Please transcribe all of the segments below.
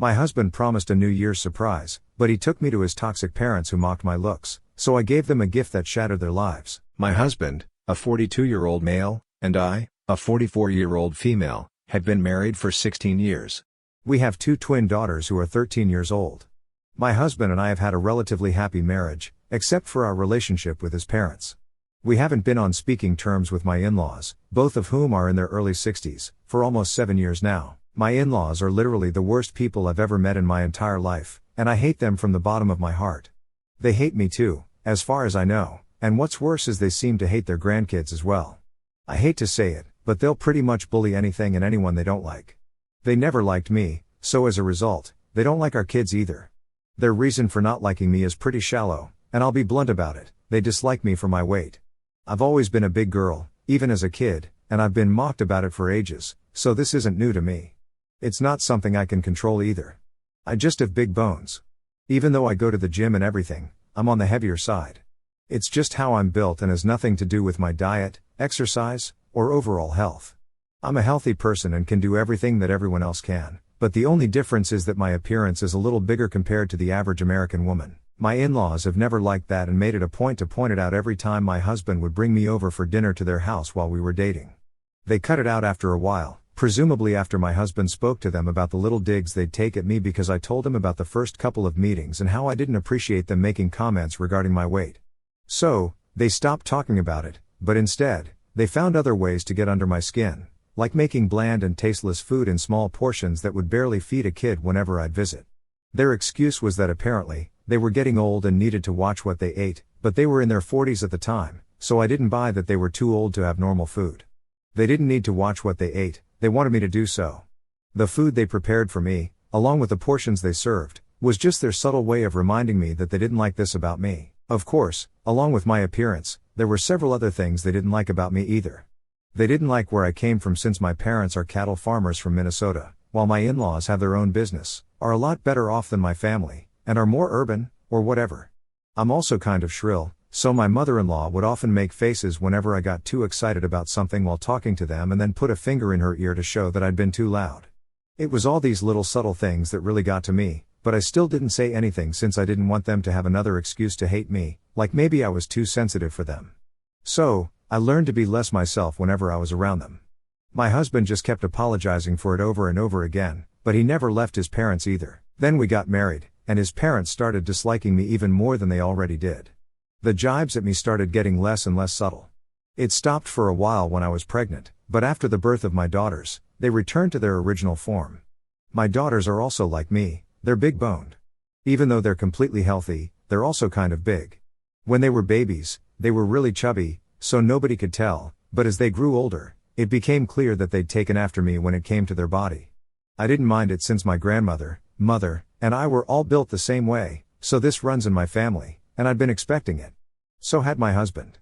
My husband promised a New Year's surprise, but he took me to his toxic parents who mocked my looks, so I gave them a gift that shattered their lives. My husband, a 42-year-old male, and I, a 44-year-old female, had been married for 16 years. We have 2 twin daughters who are 13 years old. My husband and I have had a relatively happy marriage, except for our relationship with his parents. We haven't been on speaking terms with my in-laws, both of whom are in their early 60s, for almost 7 years now. My in-laws are literally the worst people I've ever met in my entire life, and I hate them from the bottom of my heart. They hate me too, as far as I know, and what's worse is they seem to hate their grandkids as well. I hate to say it, but they'll pretty much bully anything and anyone they don't like. They never liked me, so as a result, they don't like our kids either. Their reason for not liking me is pretty shallow, and I'll be blunt about it, they dislike me for my weight. I've always been a big girl, even as a kid, and I've been mocked about it for ages, so this isn't new to me. It's not something I can control either. I just have big bones. Even though I go to the gym and everything, I'm on the heavier side. It's just how I'm built and has nothing to do with my diet, exercise, or overall health. I'm a healthy person and can do everything that everyone else can, but the only difference is that my appearance is a little bigger compared to the average American woman. My in-laws have never liked that and made it a point to point it out every time my husband would bring me over for dinner to their house while we were dating. They cut it out after a while, presumably after my husband spoke to them about the little digs they'd take at me because I told him about the first couple of meetings and how I didn't appreciate them making comments regarding my weight. So, they stopped talking about it, but instead, they found other ways to get under my skin, like making bland and tasteless food in small portions that would barely feed a kid whenever I'd visit. Their excuse was that apparently, they were getting old and needed to watch what they ate, but they were in their 40s at the time, so I didn't buy that they were too old to have normal food. They didn't need to watch what they ate, they wanted me to do so. The food they prepared for me, along with the portions they served, was just their subtle way of reminding me that they didn't like this about me. Of course, along with my appearance, there were several other things they didn't like about me either. They didn't like where I came from since my parents are cattle farmers from Minnesota, while my in-laws have their own business, are a lot better off than my family, and are more urban, or whatever. I'm also kind of shrill, so my mother-in-law would often make faces whenever I got too excited about something while talking to them and then put a finger in her ear to show that I'd been too loud. It was all these little subtle things that really got to me, but I still didn't say anything since I didn't want them to have another excuse to hate me, like maybe I was too sensitive for them. So, I learned to be less myself whenever I was around them. My husband just kept apologizing for it over and over again, but he never left his parents either. Then we got married, and his parents started disliking me even more than they already did. The jibes at me started getting less and less subtle. It stopped for a while when I was pregnant, but after the birth of my daughters, they returned to their original form. My daughters are also like me, they're big-boned. Even though they're completely healthy, they're also kind of big. When they were babies, they were really chubby, so nobody could tell, but as they grew older, it became clear that they'd taken after me when it came to their body. I didn't mind it since my grandmother, mother, and I were all built the same way, so this runs in my family, and I'd been expecting it. So had my husband.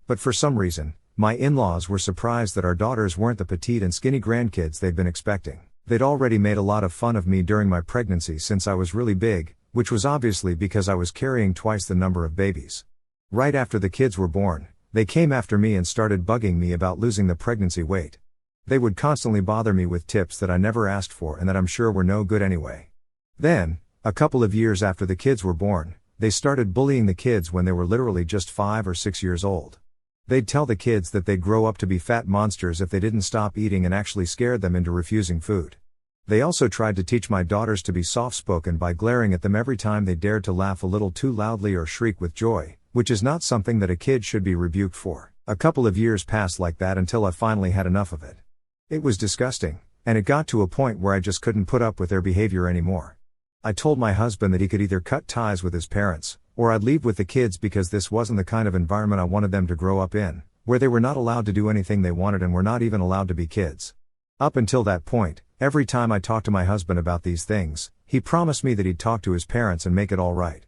But for some reason, my in-laws were surprised that our daughters weren't the petite and skinny grandkids they'd been expecting. They'd already made a lot of fun of me during my pregnancy since I was really big, which was obviously because I was carrying twice the number of babies. Right after the kids were born, they came after me and started bugging me about losing the pregnancy weight. They would constantly bother me with tips that I never asked for and that I'm sure were no good anyway. Then, a couple of years after the kids were born, they started bullying the kids when they were literally just 5 or 6 years old. They'd tell the kids that they'd grow up to be fat monsters if they didn't stop eating and actually scared them into refusing food. They also tried to teach my daughters to be soft-spoken by glaring at them every time they dared to laugh a little too loudly or shriek with joy, which is not something that a kid should be rebuked for. A couple of years passed like that until I finally had enough of it. It was disgusting, and it got to a point where I just couldn't put up with their behavior anymore. I told my husband that he could either cut ties with his parents, or I'd leave with the kids because this wasn't the kind of environment I wanted them to grow up in, where they were not allowed to do anything they wanted and were not even allowed to be kids. Up until that point, every time I talked to my husband about these things, he promised me that he'd talk to his parents and make it all right.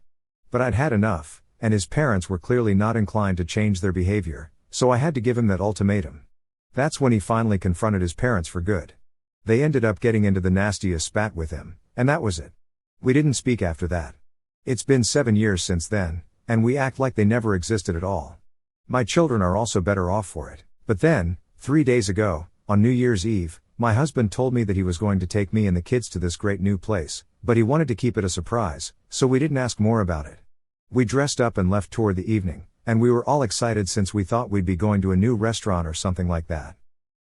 But I'd had enough, and his parents were clearly not inclined to change their behavior, so I had to give him that ultimatum. That's when he finally confronted his parents for good. They ended up getting into the nastiest spat with him, and that was it. We didn't speak after that. It's been 7 years since then, and we act like they never existed at all. My children are also better off for it. But then, 3 days ago, on New Year's Eve, my husband told me that he was going to take me and the kids to this great new place, but he wanted to keep it a surprise, so we didn't ask more about it. We dressed up and left toward the evening, and we were all excited since we thought we'd be going to a new restaurant or something like that.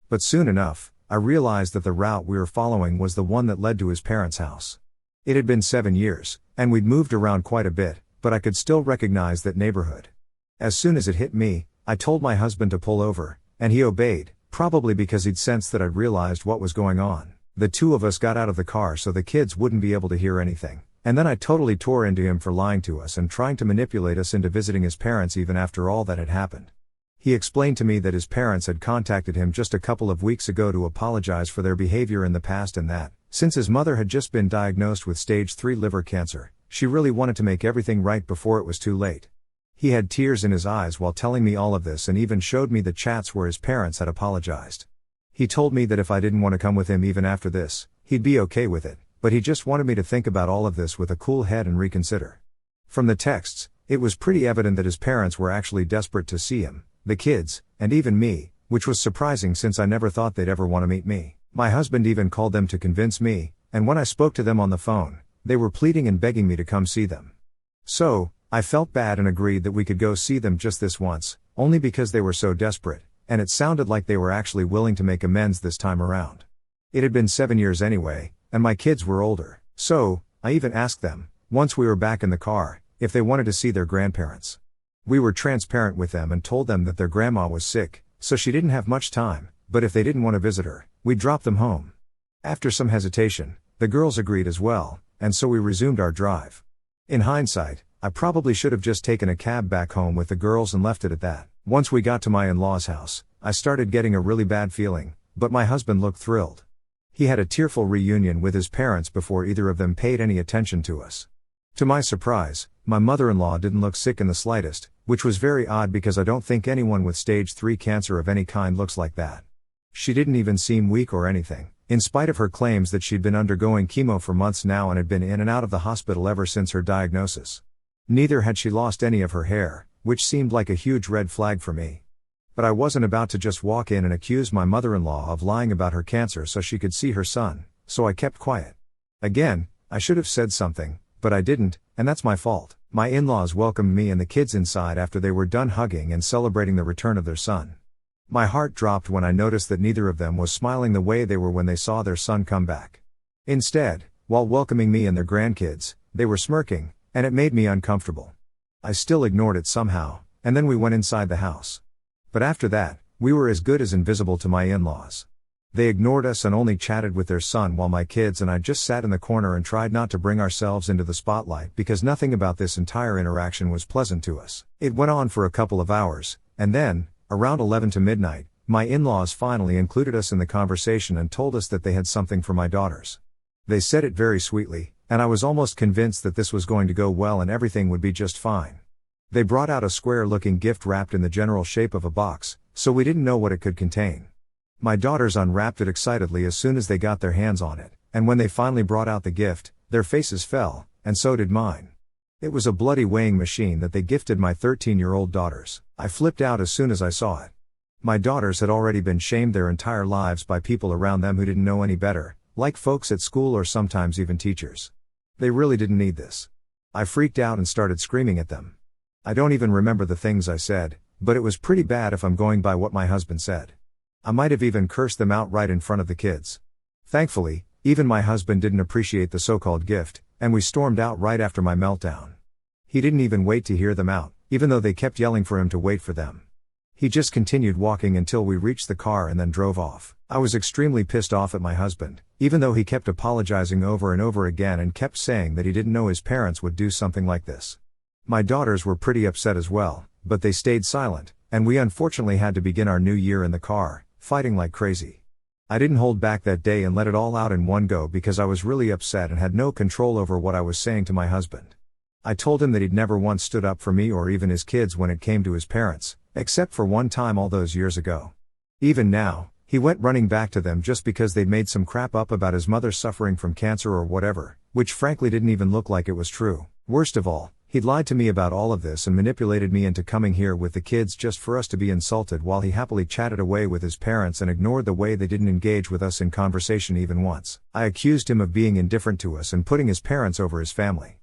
But soon enough, I realized that the route we were following was the one that led to his parents' house. It had been 7 years, and we'd moved around quite a bit, but I could still recognize that neighborhood. As soon as it hit me, I told my husband to pull over, and he obeyed, probably because he'd sensed that I'd realized what was going on. The two of us got out of the car so the kids wouldn't be able to hear anything, and then I totally tore into him for lying to us and trying to manipulate us into visiting his parents even after all that had happened. He explained to me that his parents had contacted him just a couple of weeks ago to apologize for their behavior in the past and that, since his mother had just been diagnosed with stage 3 liver cancer, she really wanted to make everything right before it was too late. He had tears in his eyes while telling me all of this and even showed me the chats where his parents had apologized. He told me that if I didn't want to come with him even after this, he'd be okay with it, but he just wanted me to think about all of this with a cool head and reconsider. From the texts, it was pretty evident that his parents were actually desperate to see him, the kids, and even me, which was surprising since I never thought they'd ever want to meet me. My husband even called them to convince me, and when I spoke to them on the phone, they were pleading and begging me to come see them. So, I felt bad and agreed that we could go see them just this once, only because they were so desperate, and it sounded like they were actually willing to make amends this time around. It had been 7 years anyway, and my kids were older, so, I even asked them, once we were back in the car, if they wanted to see their grandparents. We were transparent with them and told them that their grandma was sick, so she didn't have much time, but if they didn't want to visit her, we'd drop them home. After some hesitation, the girls agreed as well, and so we resumed our drive. In hindsight, I probably should have just taken a cab back home with the girls and left it at that. Once we got to my in-laws' house, I started getting a really bad feeling, but my husband looked thrilled. He had a tearful reunion with his parents before either of them paid any attention to us. To my surprise, my mother-in-law didn't look sick in the slightest, which was very odd because I don't think anyone with stage 3 cancer of any kind looks like that. She didn't even seem weak or anything, in spite of her claims that she'd been undergoing chemo for months now and had been in and out of the hospital ever since her diagnosis. Neither had she lost any of her hair, which seemed like a huge red flag for me. But I wasn't about to just walk in and accuse my mother-in-law of lying about her cancer so she could see her son, so I kept quiet. Again, I should have said something, but I didn't, and that's my fault. My in-laws welcomed me and the kids inside after they were done hugging and celebrating the return of their son. My heart dropped when I noticed that neither of them was smiling the way they were when they saw their son come back. Instead, while welcoming me and their grandkids, they were smirking, and it made me uncomfortable. I still ignored it somehow, and then we went inside the house. But after that, we were as good as invisible to my in-laws. They ignored us and only chatted with their son while my kids and I just sat in the corner and tried not to bring ourselves into the spotlight because nothing about this entire interaction was pleasant to us. It went on for a couple of hours, and then, around 11 to midnight, my in-laws finally included us in the conversation and told us that they had something for my daughters. They said it very sweetly, and I was almost convinced that this was going to go well and everything would be just fine. They brought out a square-looking gift wrapped in the general shape of a box, so we didn't know what it could contain. My daughters unwrapped it excitedly as soon as they got their hands on it, and when they finally brought out the gift, their faces fell, and so did mine. It was a bloody weighing machine that they gifted my 13-year-old daughters. I flipped out as soon as I saw it. My daughters had already been shamed their entire lives by people around them who didn't know any better, like folks at school or sometimes even teachers. They really didn't need this. I freaked out and started screaming at them. I don't even remember the things I said, but it was pretty bad if I'm going by what my husband said. I might have even cursed them out right in front of the kids. Thankfully, even my husband didn't appreciate the so-called gift, and we stormed out right after my meltdown. He didn't even wait to hear them out, even though they kept yelling for him to wait for them. He just continued walking until we reached the car and then drove off. I was extremely pissed off at my husband, even though he kept apologizing over and over again and kept saying that he didn't know his parents would do something like this. My daughters were pretty upset as well, but they stayed silent, and we unfortunately had to begin our new year in the car, fighting like crazy. I didn't hold back that day and let it all out in one go because I was really upset and had no control over what I was saying to my husband. I told him that he'd never once stood up for me or even his kids when it came to his parents, except for one time all those years ago. Even now, he went running back to them just because they'd made some crap up about his mother suffering from cancer or whatever, which frankly didn't even look like it was true. Worst of all, He'd lied to me about all of this and manipulated me into coming here with the kids just for us to be insulted, while he happily chatted away with his parents and ignored the way they didn't engage with us in conversation even once. I accused him of being indifferent to us and putting his parents over his family.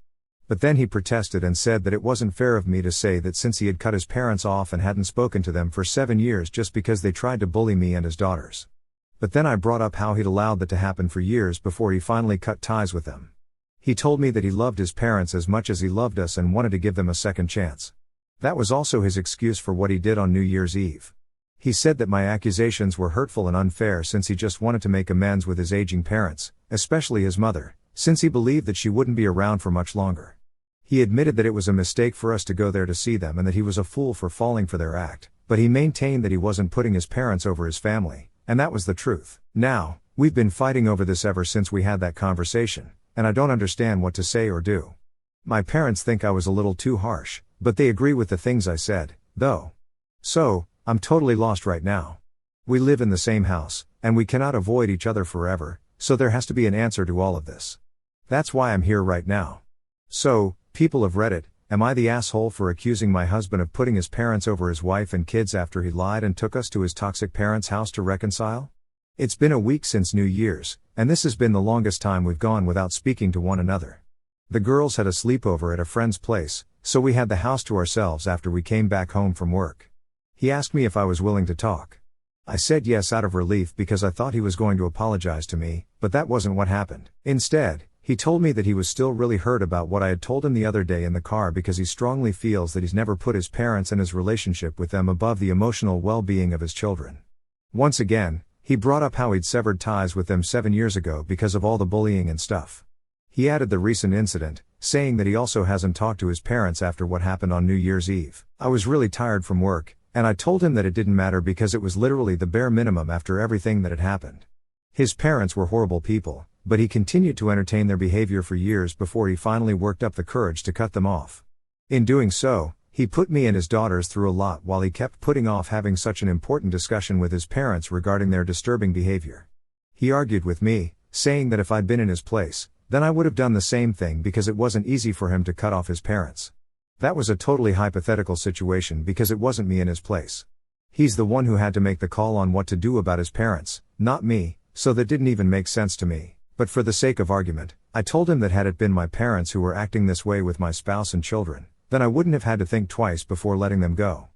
But then he protested and said that it wasn't fair of me to say that since he had cut his parents off and hadn't spoken to them for 7 years just because they tried to bully me and his daughters. But then I brought up how he'd allowed that to happen for years before he finally cut ties with them. He told me that he loved his parents as much as he loved us and wanted to give them a second chance. That was also his excuse for what he did on New Year's Eve. He said that my accusations were hurtful and unfair since he just wanted to make amends with his aging parents, especially his mother, since he believed that she wouldn't be around for much longer. He admitted that it was a mistake for us to go there to see them and that he was a fool for falling for their act, but he maintained that he wasn't putting his parents over his family, and that was the truth. Now, we've been fighting over this ever since we had that conversation, and I don't understand what to say or do. My parents think I was a little too harsh, but they agree with the things I said, though. So, I'm totally lost right now. We live in the same house, and we cannot avoid each other forever, so there has to be an answer to all of this. That's why I'm here right now. So, people of Reddit, am I the asshole for accusing my husband of putting his parents over his wife and kids after he lied and took us to his toxic parents' house to reconcile? It's been a week since New Year's, and this has been the longest time we've gone without speaking to one another. The girls had a sleepover at a friend's place, so we had the house to ourselves after we came back home from work. He asked me if I was willing to talk. I said yes out of relief because I thought he was going to apologize to me, but that wasn't what happened. Instead, he told me that he was still really hurt about what I had told him the other day in the car because he strongly feels that he's never put his parents and his relationship with them above the emotional well-being of his children. Once again, he brought up how he'd severed ties with them 7 years ago because of all the bullying and stuff. He added the recent incident, saying that he also hasn't talked to his parents after what happened on New Year's Eve. I was really tired from work, and I told him that it didn't matter because it was literally the bare minimum after everything that had happened. His parents were horrible people, but he continued to entertain their behavior for years before he finally worked up the courage to cut them off. In doing so, he put me and his daughters through a lot while he kept putting off having such an important discussion with his parents regarding their disturbing behavior. He argued with me, saying that if I'd been in his place, then I would have done the same thing because it wasn't easy for him to cut off his parents. That was a totally hypothetical situation because it wasn't me in his place. He's the one who had to make the call on what to do about his parents, not me, so that didn't even make sense to me. But for the sake of argument, I told him that had it been my parents who were acting this way with my spouse and children, then I wouldn't have had to think twice before letting them go.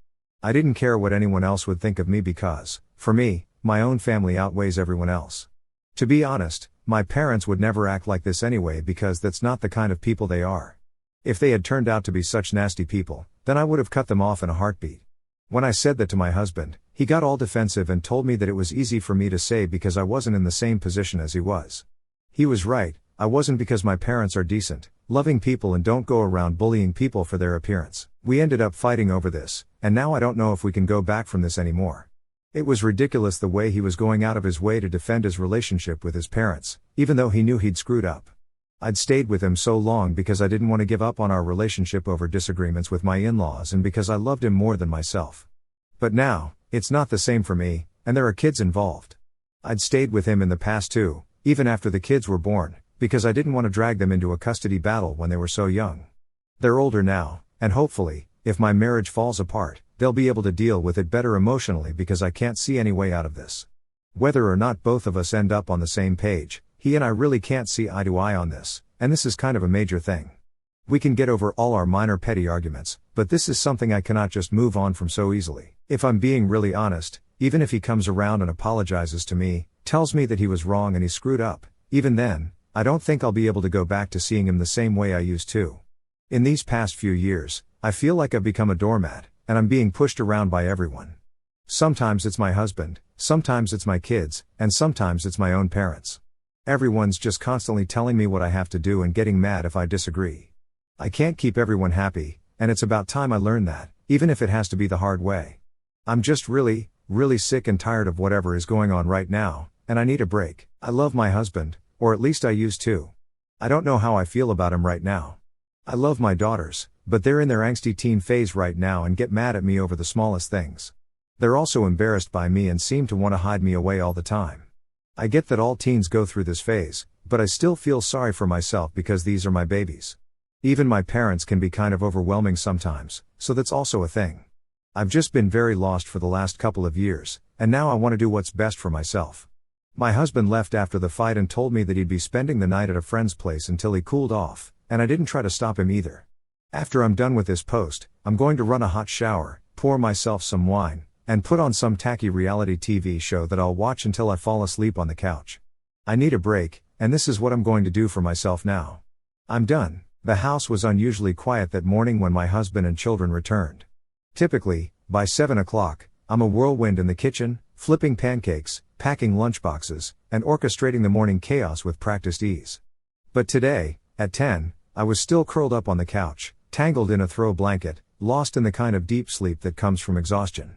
I didn't care what anyone else would think of me because, for me, my own family outweighs everyone else. To be honest, my parents would never act like this anyway because that's not the kind of people they are. If they had turned out to be such nasty people, then I would have cut them off in a heartbeat. When I said that to my husband, he got all defensive and told me that it was easy for me to say because I wasn't in the same position as he was. He was right, I wasn't because my parents are decent, loving people and don't go around bullying people for their appearance. We ended up fighting over this, and now I don't know if we can go back from this anymore. It was ridiculous the way he was going out of his way to defend his relationship with his parents, even though he knew he'd screwed up. I'd stayed with him so long because I didn't want to give up on our relationship over disagreements with my in-laws and because I loved him more than myself. But now, it's not the same for me, and there are kids involved. I'd stayed with him in the past too, even after the kids were born, because I didn't want to drag them into a custody battle when they were so young. They're older now, and hopefully, if my marriage falls apart, they'll be able to deal with it better emotionally because I can't see any way out of this. Whether or not both of us end up on the same page, he and I really can't see eye to eye on this, and this is kind of a major thing. We can get over all our minor petty arguments, but this is something I cannot just move on from so easily. If I'm being really honest, even if he comes around and apologizes to me, tells me that he was wrong and he screwed up, even then, I don't think I'll be able to go back to seeing him the same way I used to. In these past few years, I feel like I've become a doormat, and I'm being pushed around by everyone. Sometimes it's my husband, sometimes it's my kids, and sometimes it's my own parents. Everyone's just constantly telling me what I have to do and getting mad if I disagree. I can't keep everyone happy, and it's about time I learn that, even if it has to be the hard way. I'm just really sick and tired of whatever is going on right now, and I need a break. I love my husband, or at least I used to. I don't know how I feel about him right now. I love my daughters, but they're in their angsty teen phase right now and get mad at me over the smallest things. They're also embarrassed by me and seem to want to hide me away all the time. I get that all teens go through this phase, but I still feel sorry for myself because these are my babies. Even my parents can be kind of overwhelming sometimes, so that's also a thing. I've just been very lost for the last couple of years, and now I want to do what's best for myself. My husband left after the fight and told me that he'd be spending the night at a friend's place until he cooled off, and I didn't try to stop him either. After I'm done with this post, I'm going to run a hot shower, pour myself some wine, and put on some tacky reality TV show that I'll watch until I fall asleep on the couch. I need a break, and this is what I'm going to do for myself now. I'm done. The house was unusually quiet that morning when my husband and children returned. Typically, by 7 o'clock, I'm a whirlwind in the kitchen, flipping pancakes, packing lunchboxes, and orchestrating the morning chaos with practiced ease. But today, at 10, I was still curled up on the couch, tangled in a throw blanket, lost in the kind of deep sleep that comes from exhaustion.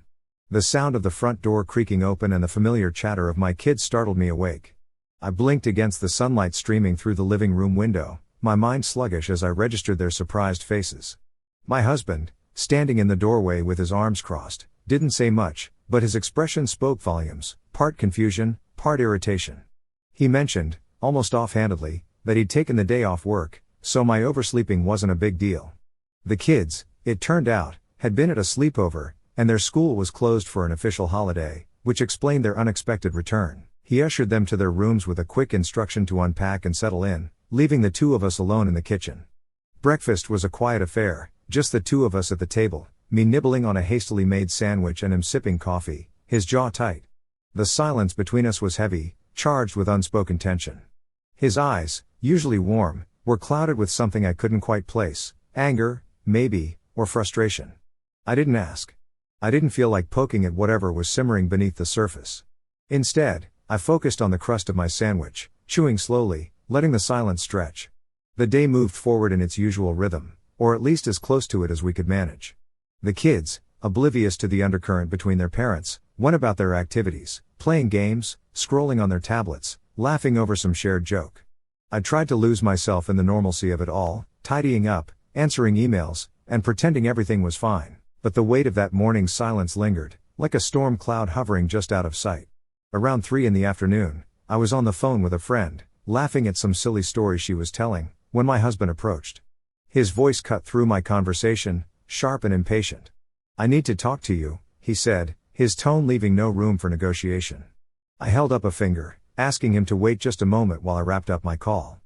The sound of the front door creaking open and the familiar chatter of my kids startled me awake. I blinked against the sunlight streaming through the living room window, my mind sluggish as I registered their surprised faces. My husband, standing in the doorway with his arms crossed, didn't say much, but his expression spoke volumes, part confusion, part irritation. He mentioned, almost offhandedly, that he'd taken the day off work, so my oversleeping wasn't a big deal. The kids, it turned out, had been at a sleepover, and their school was closed for an official holiday, which explained their unexpected return. He ushered them to their rooms with a quick instruction to unpack and settle in, leaving the two of us alone in the kitchen. Breakfast was a quiet affair, just the two of us at the table, me nibbling on a hastily made sandwich and him sipping coffee, his jaw tight. The silence between us was heavy, charged with unspoken tension. His eyes, usually warm, were clouded with something I couldn't quite place, anger, maybe, or frustration. I didn't ask. I didn't feel like poking at whatever was simmering beneath the surface. Instead, I focused on the crust of my sandwich, chewing slowly, letting the silence stretch. The day moved forward in its usual rhythm, or at least as close to it as we could manage. The kids, oblivious to the undercurrent between their parents, went about their activities, playing games, scrolling on their tablets, laughing over some shared joke. I tried to lose myself in the normalcy of it all, tidying up, answering emails, and pretending everything was fine, but the weight of that morning's silence lingered, like a storm cloud hovering just out of sight. Around 3 in the afternoon, I was on the phone with a friend, laughing at some silly story she was telling, when my husband approached. His voice cut through my conversation, sharp and impatient. "I need to talk to you," he said, his tone leaving no room for negotiation. I held up a finger, asking him to wait just a moment while I wrapped up my call.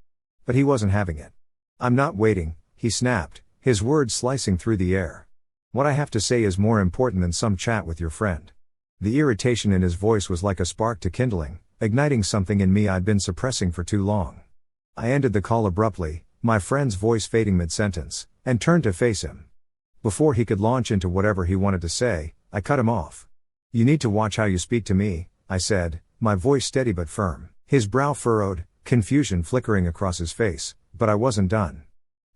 But he wasn't having it. "I'm not waiting," he snapped, his words slicing through the air. "What I have to say is more important than some chat with your friend." The irritation in his voice was like a spark to kindling, igniting something in me I'd been suppressing for too long. I ended the call abruptly, my friend's voice fading mid-sentence, and turned to face him. Before he could launch into whatever he wanted to say, I cut him off. "You need to watch how you speak to me," I said, my voice steady but firm. His brow furrowed, confusion flickering across his face, but I wasn't done.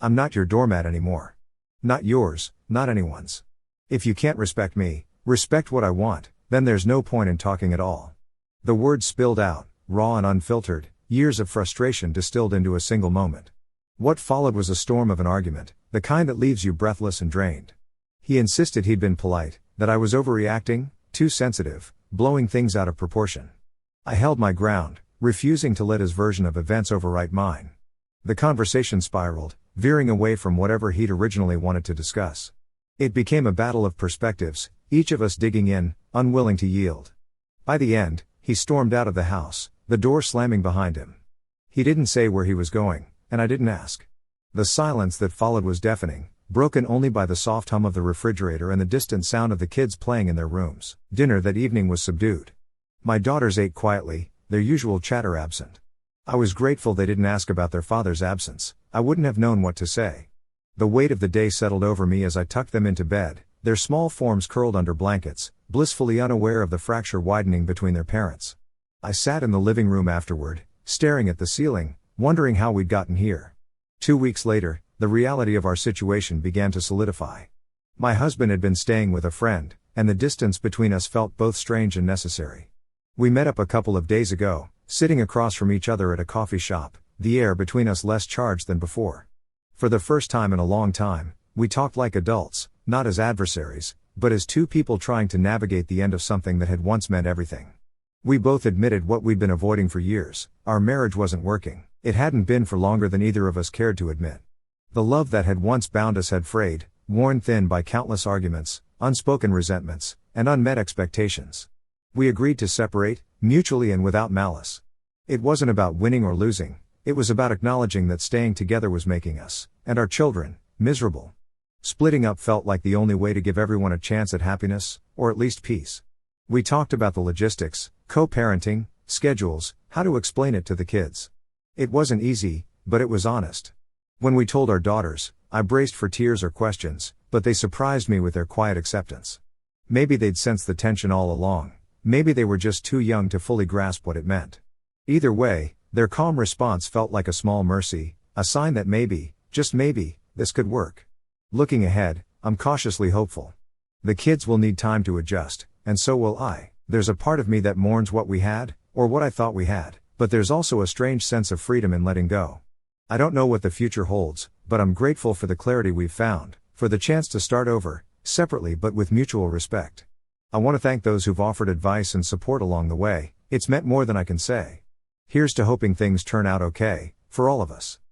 "I'm not your doormat anymore. Not yours, not anyone's. If you can't respect me, respect what I want, then there's no point in talking at all." The words spilled out, raw and unfiltered, years of frustration distilled into a single moment. What followed was a storm of an argument, the kind that leaves you breathless and drained. He insisted he'd been polite, that I was overreacting, too sensitive, blowing things out of proportion. I held my ground, refusing to let his version of events overwrite mine. The conversation spiraled, veering away from whatever he'd originally wanted to discuss. It became a battle of perspectives, each of us digging in, unwilling to yield. By the end, he stormed out of the house, the door slamming behind him. He didn't say where he was going, and I didn't ask. The silence that followed was deafening, broken only by the soft hum of the refrigerator and the distant sound of the kids playing in their rooms. Dinner that evening was subdued. My daughters ate quietly, their usual chatter absent. I was grateful they didn't ask about their father's absence. I wouldn't have known what to say. The weight of the day settled over me as I tucked them into bed, their small forms curled under blankets, blissfully unaware of the fracture widening between their parents. I sat in the living room afterward, staring at the ceiling, wondering how we'd gotten here. 2 weeks later, the reality of our situation began to solidify. My husband had been staying with a friend, and the distance between us felt both strange and necessary. We met up a couple of days ago, sitting across from each other at a coffee shop, the air between us less charged than before. For the first time in a long time, we talked like adults, not as adversaries, but as two people trying to navigate the end of something that had once meant everything. We both admitted what we'd been avoiding for years: our marriage wasn't working. It hadn't been for longer than either of us cared to admit. The love that had once bound us had frayed, worn thin by countless arguments, unspoken resentments, and unmet expectations. We agreed to separate, mutually and without malice. It wasn't about winning or losing, it was about acknowledging that staying together was making us, and our children, miserable. Splitting up felt like the only way to give everyone a chance at happiness, or at least peace. We talked about the logistics, co-parenting, schedules, how to explain it to the kids. It wasn't easy, but it was honest. When we told our daughters, I braced for tears or questions, but they surprised me with their quiet acceptance. Maybe they'd sensed the tension all along, maybe they were just too young to fully grasp what it meant. Either way, their calm response felt like a small mercy, a sign that maybe, just maybe, this could work. Looking ahead, I'm cautiously hopeful. The kids will need time to adjust, and so will I. There's a part of me that mourns what we had, or what I thought we had, but there's also a strange sense of freedom in letting go. I don't know what the future holds, but I'm grateful for the clarity we've found, for the chance to start over, separately but with mutual respect. I want to thank those who've offered advice and support along the way, it's meant more than I can say. Here's to hoping things turn out okay, for all of us.